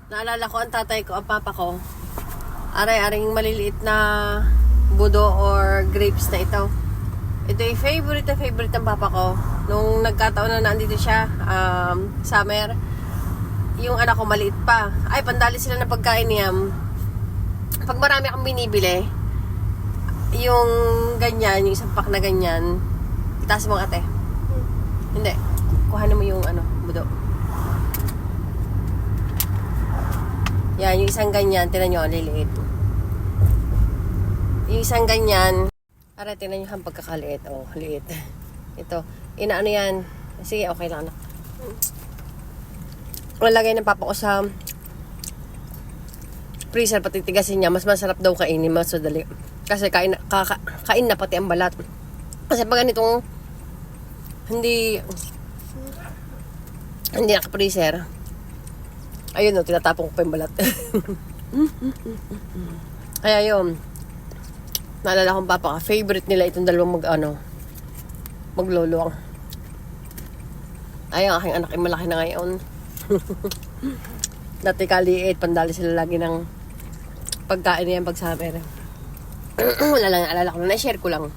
Naalala ko ang tatay ko, ang papa ko. Aray-aring maliliit na budo or grapes na ito. Ito yung favorite ng papa ko. Nung nagkataon na nandito siya, summer, yung anak ko maliit pa. Ay, pandali sila ng pagkain niya. Pag marami akong binibili, yung ganyan, yung isang pack na ganyan, itaas mo ate. Hindi. Kuhanin mo yung budo. Yan, yung isang ganyan, tinan nyo, liliit. Yung isang ganyan, para tinan nyo ang pagkakaliit. Oh, liit. Ito. Inaano yan. Sige, okay lang anak. Malagay ng papa ko sa freezer, patitigasin niya. Mas masarap daw kainin, mas madali. Kasi kain na pati ang balat. Kasi pag ganitong hindi naka-freezer, ayun o, tinatapong ko pa yung balat. Kaya yun, naalala kong papa ka, favorite nila itong dalawang magluluwang. Ay, ang aking anak ay malaki na ngayon. Dati kaliit, pandali sila lagi ng pagkain niyan pag summer. Wala lang, naalala ko na, na-share ko lang.